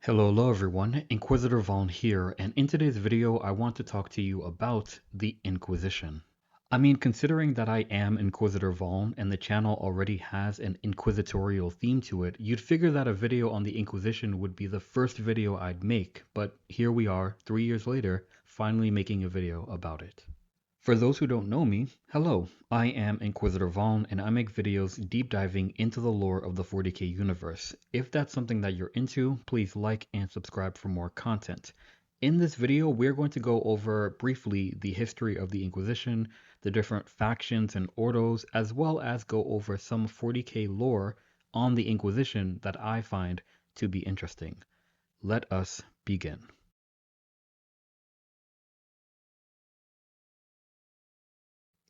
Hello everyone, Inquisitor Vaughn here, and in today's video I want to talk to you about the Inquisition. I mean, considering that I am Inquisitor Vaughn and the channel already has an inquisitorial theme to it, you'd figure that a video on the Inquisition would be the first video I'd make, but here we are, 3 years later, finally making a video about it. For those who don't know me, hello, I am Inquisitor Vaughn and I make videos deep diving into the lore of the 40k universe. If that's something that you're into, please like and subscribe for more content. In this video, we're going to go over briefly the history of the Inquisition, the different factions and ordos, as well as go over some 40k lore on the Inquisition that I find to be interesting. Let us begin.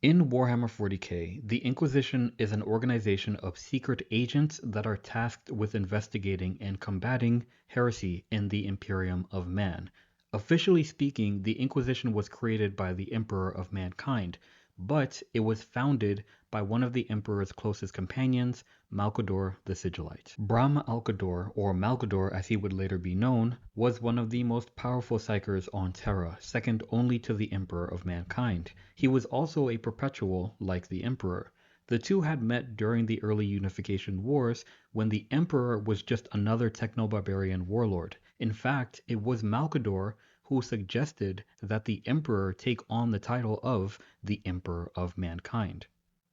In Warhammer 40k, the Inquisition is an organization of secret agents that are tasked with investigating and combating heresy in the Imperium of Man. Officially speaking, the Inquisition was created by the Emperor of Mankind, but it was founded by one of the Emperor's closest companions, Malcador the Sigillite. Bram Alcador, or Malcador as he would later be known, was one of the most powerful psykers on Terra, second only to the Emperor of Mankind. He was also a perpetual like the Emperor. The two had met during the early Unification Wars when the Emperor was just another techno-barbarian warlord. In fact, it was Malcador who suggested that the Emperor take on the title of the Emperor of Mankind.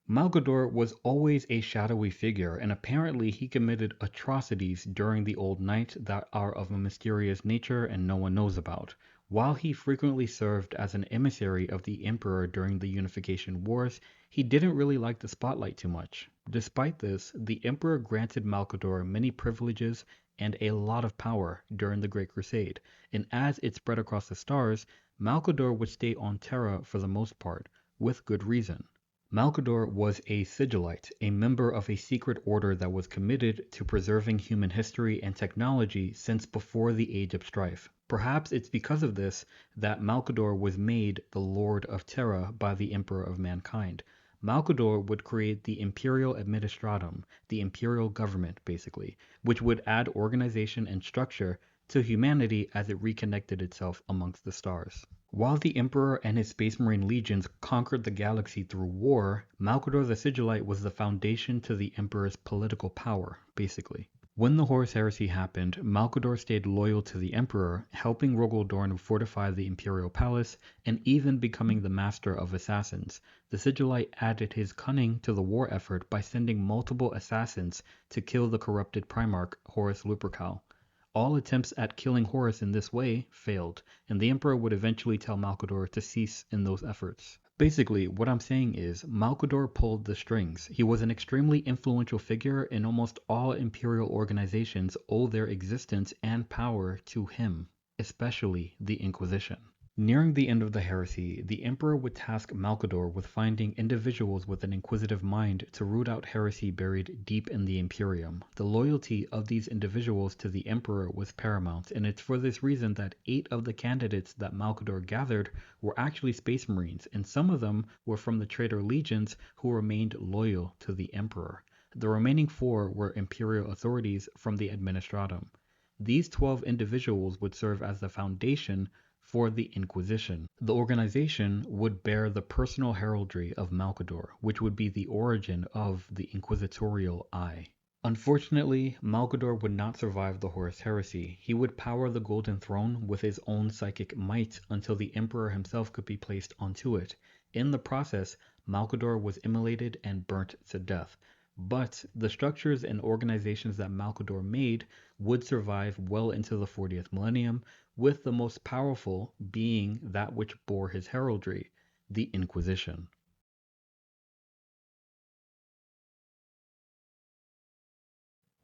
Malcador was always a shadowy figure, and apparently he committed atrocities during the Old Night that are of a mysterious nature and no one knows about. While he frequently served as an emissary of the Emperor during the Unification Wars, he didn't really like the spotlight too much. Despite this, the Emperor granted Malcador many privileges and a lot of power during the Great Crusade, and as it spread across the stars, Malcador would stay on Terra for the most part, with good reason. Malcador was a Sigillite, a member of a secret order that was committed to preserving human history and technology since before the Age of Strife. Perhaps it's because of this that Malcador was made the Lord of Terra by the Emperor of Mankind. Malcador would create the Imperial Administratum, the imperial government basically, which would add organization and structure to humanity as it reconnected itself amongst the stars. While the Emperor and his Space Marine legions conquered the galaxy through war, Malcador the Sigillite was the foundation to the Emperor's political power, basically. When the Horus Heresy happened, Malcador stayed loyal to the Emperor, helping Rogal Dorn fortify the Imperial Palace, and even becoming the master of assassins. The Sigillite added his cunning to the war effort by sending multiple assassins to kill the corrupted Primarch Horus Lupercal. All attempts at killing Horus in this way failed, and the Emperor would eventually tell Malcador to cease in those efforts. Basically, what I'm saying is, Malcador pulled the strings. He was an extremely influential figure, and almost all Imperial organizations owe their existence and power to him, especially the Inquisition. Nearing the end of the heresy, the Emperor would task Malcador with finding individuals with an inquisitive mind to root out heresy buried deep in the Imperium. The loyalty of these individuals to the Emperor was paramount, and it's for this reason that 8 of the candidates that Malcador gathered were actually Space Marines, and some of them were from the traitor legions who remained loyal to the Emperor. The remaining 4 were Imperial authorities from the Administratum. These 12 individuals would serve as the foundation for the Inquisition. The organization would bear the personal heraldry of Malcador, which would be the origin of the Inquisitorial Eye. Unfortunately, Malcador would not survive the Horus Heresy. He would power the Golden Throne with his own psychic might until the Emperor himself could be placed onto it. In the process, Malcador was immolated and burnt to death. But the structures and organizations that Malcador made would survive well into the 40th millennium, with the most powerful being that which bore his heraldry, the Inquisition.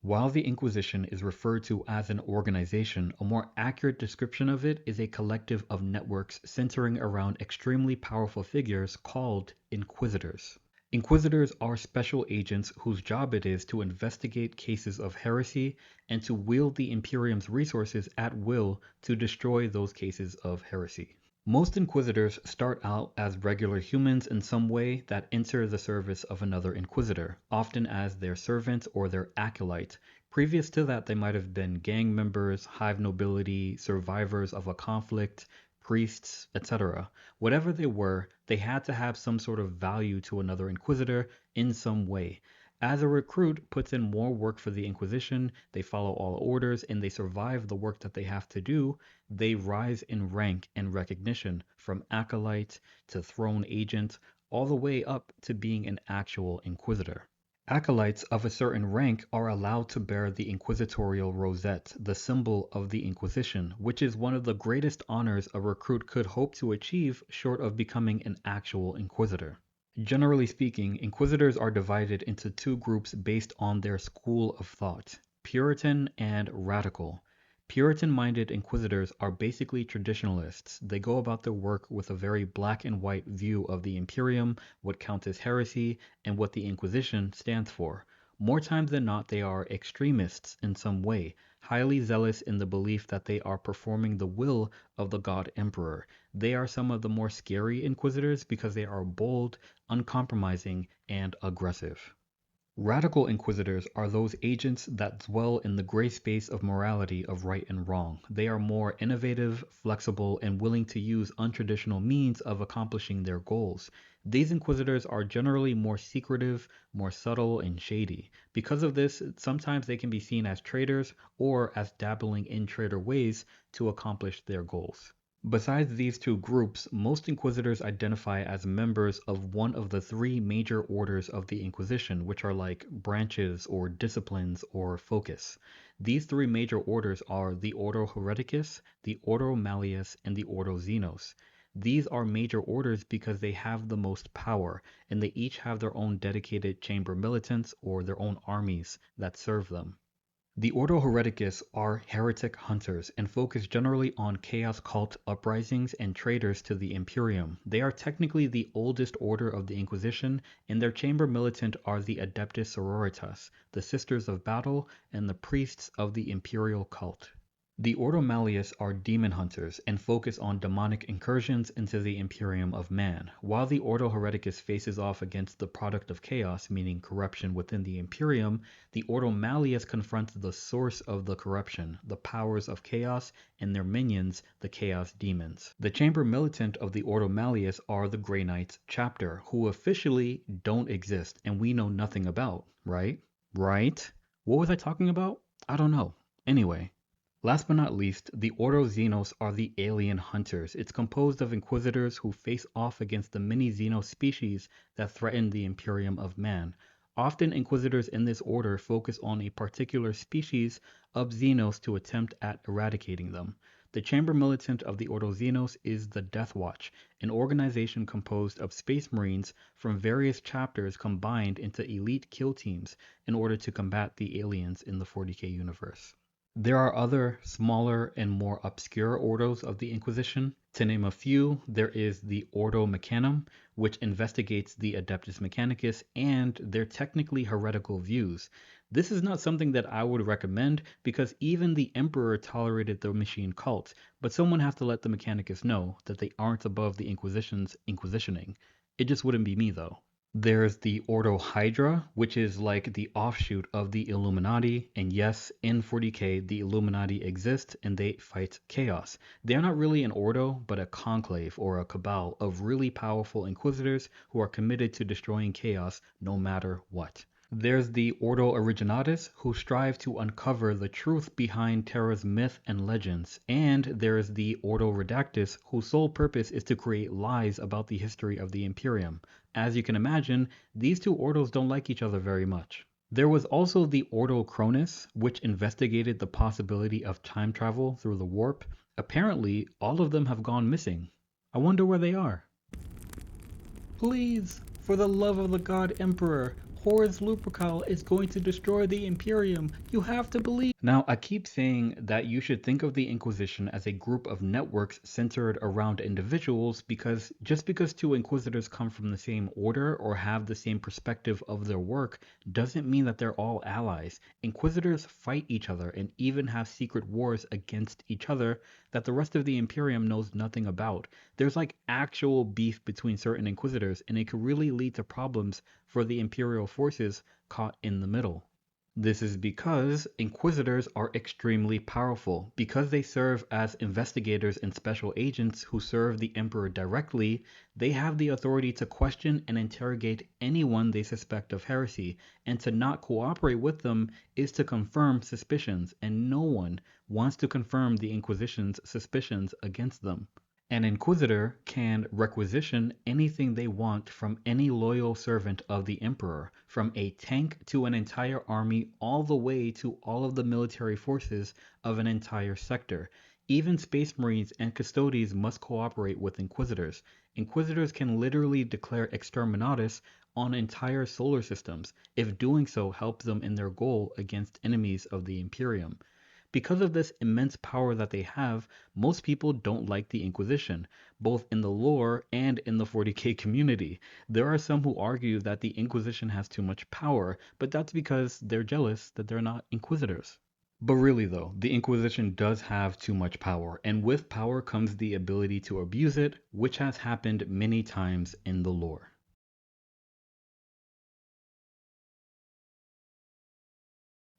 While the Inquisition is referred to as an organization, a more accurate description of it is a collective of networks centering around extremely powerful figures called Inquisitors. Inquisitors are special agents whose job it is to investigate cases of heresy and to wield the Imperium's resources at will to destroy those cases of heresy. Most Inquisitors start out as regular humans in some way that enter the service of another Inquisitor, often as their servant or their acolyte. Previous to that, they might have been gang members, hive nobility, survivors of a conflict, priests, etc. Whatever they were, they had to have some sort of value to another inquisitor in some way. As a recruit puts in more work for the Inquisition, they follow all orders, and they survive the work that they have to do, they rise in rank and recognition from acolyte to throne agent, all the way up to being an actual inquisitor. Acolytes of a certain rank are allowed to bear the inquisitorial rosette, the symbol of the Inquisition, which is one of the greatest honors a recruit could hope to achieve short of becoming an actual inquisitor. Generally speaking, inquisitors are divided into two groups based on their school of thought: Puritan and radical. Puritan-minded inquisitors are basically traditionalists. They go about their work with a very black and white view of the Imperium, what counts as heresy, and what the Inquisition stands for. More times than not, they are extremists in some way, highly zealous in the belief that they are performing the will of the God Emperor. They are some of the more scary inquisitors because they are bold, uncompromising, and aggressive. Radical inquisitors are those agents that dwell in the gray space of morality of right and wrong. They are more innovative, flexible, and willing to use untraditional means of accomplishing their goals. These inquisitors are generally more secretive, more subtle, and shady. Because of this, sometimes they can be seen as traitors or as dabbling in traitor ways to accomplish their goals. Besides these two groups, most inquisitors identify as members of one of the three major orders of the Inquisition, which are like branches or disciplines or focus. These three major orders are the Ordo Hereticus, the Ordo Malleus, and the Ordo Xenos. These are major orders because they have the most power, and they each have their own dedicated chamber militants or their own armies that serve them. The Ordo Hereticus are heretic hunters and focus generally on chaos cult uprisings and traitors to the Imperium. They are technically the oldest order of the Inquisition, and their chamber militant are the Adeptus Sororitas, the Sisters of Battle, and the priests of the Imperial cult. The Ordo Malleus are demon hunters and focus on demonic incursions into the Imperium of Man, while the Ordo Hereticus faces off against the product of chaos, meaning corruption within the Imperium. The Ordo Malleus confronts the source of the corruption, the powers of chaos, and their minions, the Chaos Demons. The Chamber Militant of the Ordo Malleus are the Grey Knights chapter, who officially don't exist and we know nothing about, right? Right? What was I talking about? I don't know. Anyway. Last but not least, the Ordo Xenos are the alien hunters. It's composed of inquisitors who face off against the many Xenos species that threaten the Imperium of Man. Often inquisitors in this order focus on a particular species of Xenos to attempt at eradicating them. The chamber militant of the Ordo Xenos is the Death Watch, an organization composed of space marines from various chapters combined into elite kill teams in order to combat the aliens in the 40K universe. There are other smaller and more obscure ordos of the Inquisition. To name a few, there is the Ordo Mechanum, which investigates the Adeptus Mechanicus and their technically heretical views. This is not something that I would recommend because even the Emperor tolerated the machine cult, but someone has to let the Mechanicus know that they aren't above the Inquisition's inquisitioning. It just wouldn't be me though. There's the Ordo Hydra, which is like the offshoot of the Illuminati. And yes, in 40K, the Illuminati exist and they fight chaos. They're not really an Ordo, but a conclave or a cabal of really powerful inquisitors who are committed to destroying chaos no matter what. There's the Ordo Originatus, who strive to uncover the truth behind Terra's myth and legends. And there's the Ordo Redactus, whose sole purpose is to create lies about the history of the Imperium. As you can imagine, these two Ordos don't like each other very much. There was also the Ordo Cronus, which investigated the possibility of time travel through the warp. Apparently, all of them have gone missing. I wonder where they are. Please, for the love of the God Emperor, Horus Lupercal is going to destroy the Imperium. You have to believe. Now, I keep saying that you should think of the Inquisition as a group of networks centered around individuals because just because two inquisitors come from the same order or have the same perspective of their work doesn't mean that they're all allies. Inquisitors fight each other and even have secret wars against each other that the rest of the Imperium knows nothing about. There's like actual beef between certain inquisitors, and it could really lead to problems for the Imperial forces caught in the middle. This is because Inquisitors are extremely powerful. Because they serve as investigators and special agents who serve the Emperor directly, they have the authority to question and interrogate anyone they suspect of heresy, and to not cooperate with them is to confirm suspicions, and no one wants to confirm the Inquisition's suspicions against them. An inquisitor can requisition anything they want from any loyal servant of the emperor, from a tank to an entire army, all the way to all of the military forces of an entire sector. Even space marines and custodes must cooperate with inquisitors. Inquisitors can literally declare exterminatus on entire solar systems, if doing so helps them in their goal against enemies of the Imperium. Because of this immense power that they have, most people don't like the Inquisition, both in the lore and in the 40K community. There are some who argue that the Inquisition has too much power, but that's because they're jealous that they're not Inquisitors. But really, though, the Inquisition does have too much power, and with power comes the ability to abuse it, which has happened many times in the lore.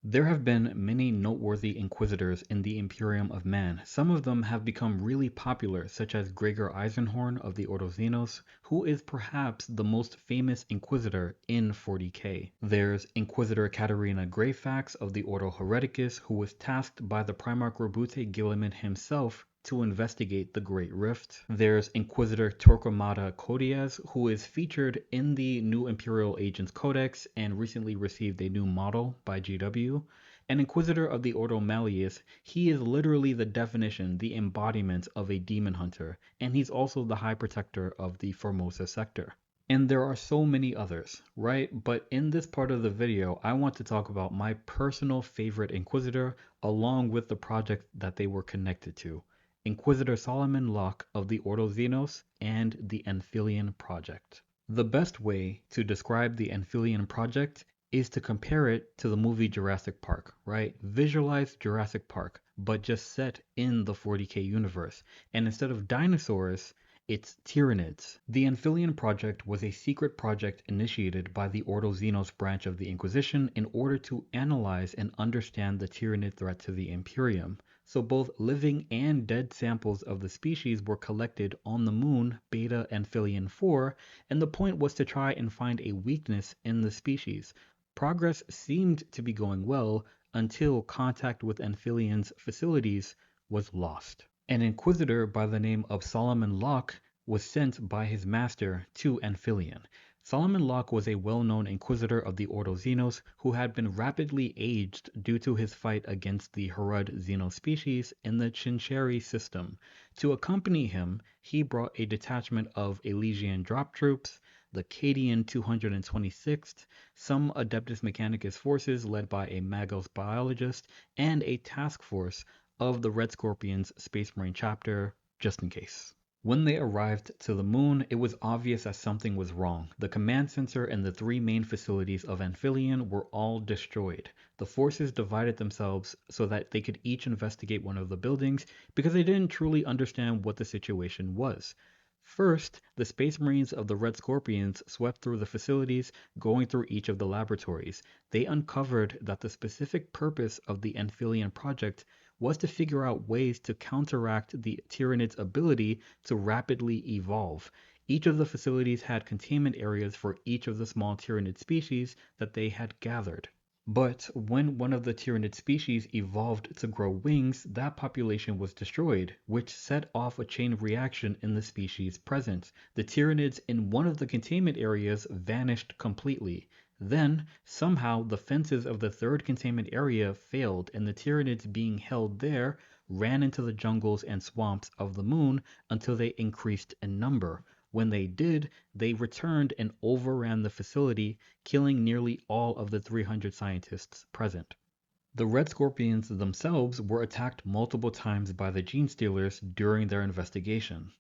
There have been many noteworthy inquisitors in the Imperium of Man. Some of them have become really popular, such as Gregor Eisenhorn of the Ordo Xenos, who is perhaps the most famous inquisitor in 40K. There's Inquisitor Katarina Greyfax of the Ordo Hereticus, who was tasked by the Primarch Robute Guilliman himself to investigate the Great Rift. There's Inquisitor Torquemada Codiaz, who is featured in the new Imperial Agents Codex and recently received a new model by GW. An Inquisitor of the Ordo Malleus, he is literally the definition, the embodiment of a demon hunter, and he's also the High Protector of the Formosa sector. And there are so many others, right? But in this part of the video, I want to talk about my personal favorite Inquisitor along with the project that they were connected to. Inquisitor Solomon Locke of the Ordo Xenos and the Anphilian Project. The best way to describe the Anphilian Project is to compare it to the movie Jurassic Park, right? Visualize Jurassic Park, but just set in the 40K universe. And instead of dinosaurs, it's Tyranids. The Anphilian Project was a secret project initiated by the Ordo Xenos branch of the Inquisition in order to analyze and understand the Tyranid threat to the Imperium. So both living and dead samples of the species were collected on the moon Beta Anphilion 4, and the point was to try and find a weakness in the species. Progress seemed to be going well until contact with Anphilion's facilities was lost. An inquisitor by the name of Solomon Locke was sent by his master to Anphilion. Solomon Locke was a well-known inquisitor of the Ordo Xenos who had been rapidly aged due to his fight against the Harad Xeno species in the Chincheri system. To accompany him, he brought a detachment of Elysian drop troops, the Cadian 226th, some Adeptus Mechanicus forces led by a Magos biologist, and a task force of the Red Scorpions Space Marine chapter, just in case. When they arrived to the moon, it was obvious that something was wrong. The command center and the three main facilities of Anphilion were all destroyed. The forces divided themselves so that they could each investigate one of the buildings because they didn't truly understand what the situation was. First, the Space Marines of the Red Scorpions swept through the facilities, going through each of the laboratories. They uncovered that the specific purpose of the Anphilion project was to figure out ways to counteract the Tyranid's ability to rapidly evolve. Each of the facilities had containment areas for each of the small Tyranid species that they had gathered. But when one of the Tyranid species evolved to grow wings, that population was destroyed, which set off a chain reaction in the species present. The Tyranids in one of the containment areas vanished completely. Then, somehow, the fences of the third containment area failed, and the Tyranids being held there ran into the jungles and swamps of the moon until they increased in number. When they did, they returned and overran the facility, killing nearly all of the 300 scientists present. The Red Scorpions themselves were attacked multiple times by the Gene Stealers during their investigation.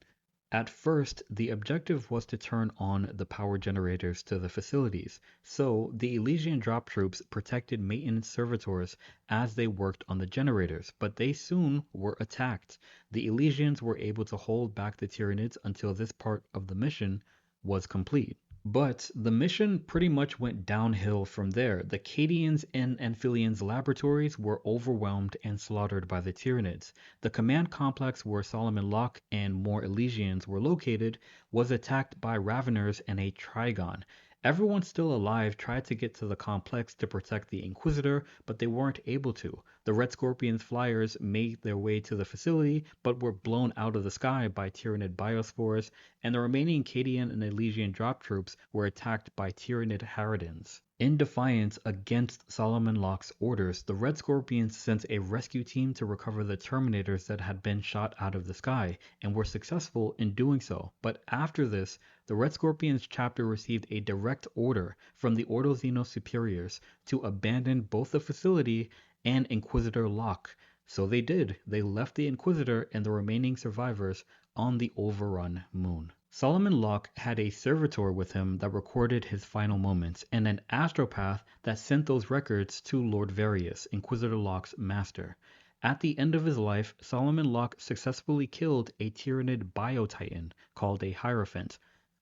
At first, the objective was to turn on the power generators to the facilities, so the Elysian drop troops protected maintenance servitors as they worked on the generators, but they soon were attacked. The Elysians were able to hold back the Tyranids until this part of the mission was complete. But the mission pretty much went downhill from there. The Cadians and Amphilyans' laboratories were overwhelmed and slaughtered by the Tyranids. The command complex where Solomon Locke and more Elysians were located was attacked by Raveners and a Trigon. Everyone still alive tried to get to the complex to protect the Inquisitor, but they weren't able to. The Red Scorpion's flyers made their way to the facility, but were blown out of the sky by Tyranid biospores, and the remaining Cadian and Elysian drop troops were attacked by Tyranid Harridans. In defiance against Solomon Locke's orders, the Red Scorpions sent a rescue team to recover the Terminators that had been shot out of the sky, and were successful in doing so. But after this, the Red Scorpions chapter received a direct order from the Ordo Xenos superiors to abandon both the facility and Inquisitor Locke. So they did. They left the Inquisitor and the remaining survivors on the overrun moon. Solomon Locke had a servitor with him that recorded his final moments, and an astropath that sent those records to Lord Various, Inquisitor Locke's master. At the end of his life, Solomon Locke successfully killed a Tyranid biotitan called a Hierophant,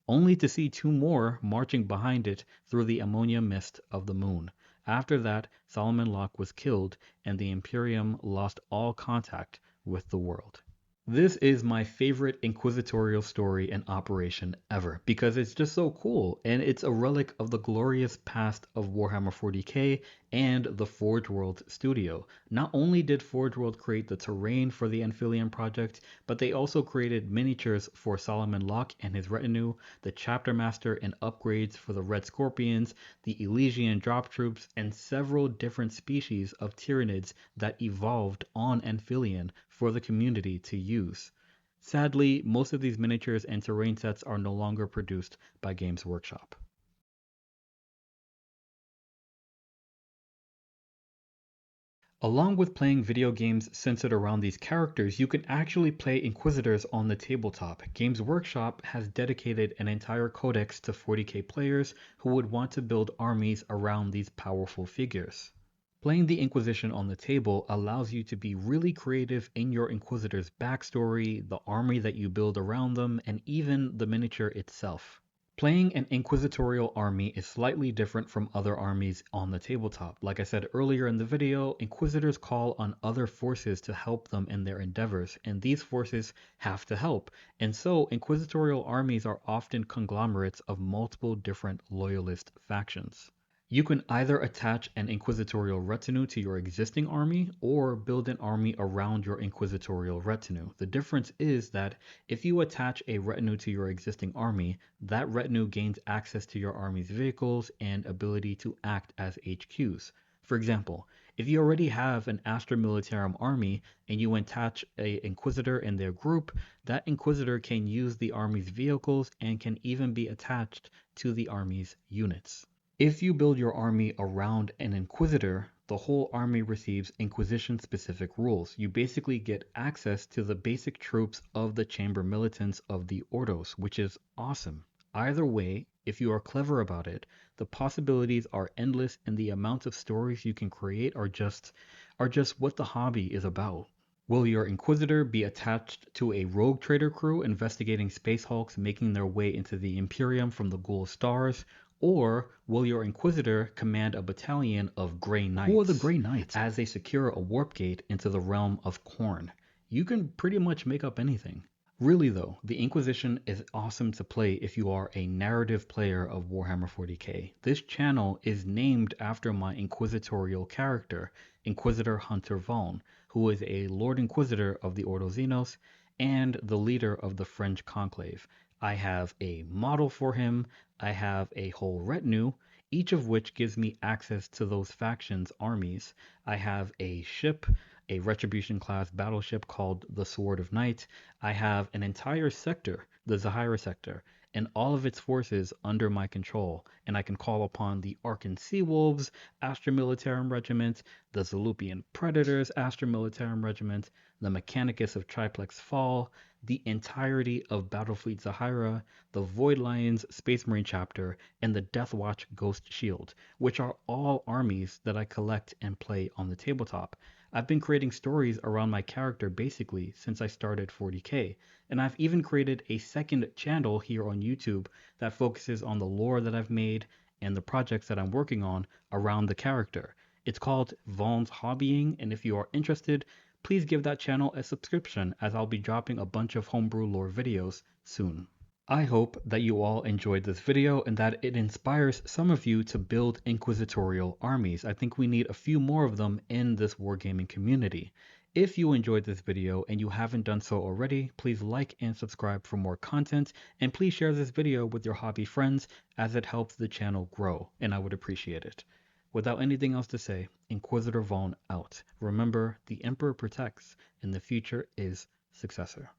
only to see two more marching behind it through the ammonia mist of the moon. After that, Solomon Locke was killed, and the Imperium lost all contact with the world. This is my favorite inquisitorial story and operation ever because it's just so cool, and it's a relic of the glorious past of Warhammer 40k and the Forge World studio. Not only did Forge World create the terrain for the Amphilean project, but they also created miniatures for Solomon Locke and his retinue, the Chapter Master and upgrades for the Red Scorpions, the Elysian drop troops, and several different species of Tyranids that evolved on Amphilean for the community to use. Sadly, most of these miniatures and terrain sets are no longer produced by Games Workshop. Along with playing video games centered around these characters, you can actually play Inquisitors on the tabletop. Games Workshop has dedicated an entire codex to 40k players who would want to build armies around these powerful figures. Playing the Inquisition on the table allows you to be really creative in your Inquisitor's backstory, the army that you build around them, and even the miniature itself. Playing an inquisitorial army is slightly different from other armies on the tabletop. Like I said earlier in the video, Inquisitors call on other forces to help them in their endeavors, and these forces have to help. And so, inquisitorial armies are often conglomerates of multiple different loyalist factions. You can either attach an inquisitorial retinue to your existing army or build an army around your inquisitorial retinue. The difference is that if you attach a retinue to your existing army, that retinue gains access to your army's vehicles and ability to act as HQs. For example, if you already have an Astra Militarum army and you attach an Inquisitor in their group, that Inquisitor can use the army's vehicles and can even be attached to the army's units. If you build your army around an Inquisitor, the whole army receives Inquisition-specific rules. You basically get access to the basic troops of the Chamber Militants of the Ordos, which is awesome. Either way, if you are clever about it, the possibilities are endless and the amount of stories you can create are just what the hobby is about. Will your Inquisitor be attached to a rogue trader crew investigating space hulks making their way into the Imperium from the Ghoul Stars? Or will your Inquisitor command a battalion of Grey Knights? Who are the Grey Knights? As they secure a warp gate into the realm of Khorne. You can pretty much make up anything. Really though, the Inquisition is awesome to play if you are a narrative player of Warhammer 40k. This channel is named after my inquisitorial character, Inquisitor Hunter Vaughn, who is a Lord Inquisitor of the Ordo Xenos and the leader of the French Conclave. I have a model for him, I have a whole retinue, each of which gives me access to those factions' armies. I have a ship, a Retribution class battleship called the Sword of Night. I have an entire sector, the Zahira sector, and all of its forces under my control, and I can call upon the Arkan Sea Wolves, Astra Militarum Regiment, the Zalupian Predators, Astra Militarum Regiment, the Mechanicus of Triplex Fall, the entirety of Battlefleet Zahira, the Void Lions Space Marine chapter, and the Deathwatch Ghost Shield, which are all armies that I collect and play on the tabletop. I've been creating stories around my character basically since I started 40K, and I've even created a second channel here on YouTube that focuses on the lore that I've made and the projects that I'm working on around the character. It's called Vaughn's Hobbying, and if you are interested, please give that channel a subscription as I'll be dropping a bunch of homebrew lore videos soon. I hope that you all enjoyed this video and that it inspires some of you to build inquisitorial armies. I think we need a few more of them in this wargaming community. If you enjoyed this video and you haven't done so already, please like and subscribe for more content, and please share this video with your hobby friends as it helps the channel grow, and I would appreciate it. Without anything else to say, Inquisitor Vaughn out. Remember, the Emperor protects and the future is successor.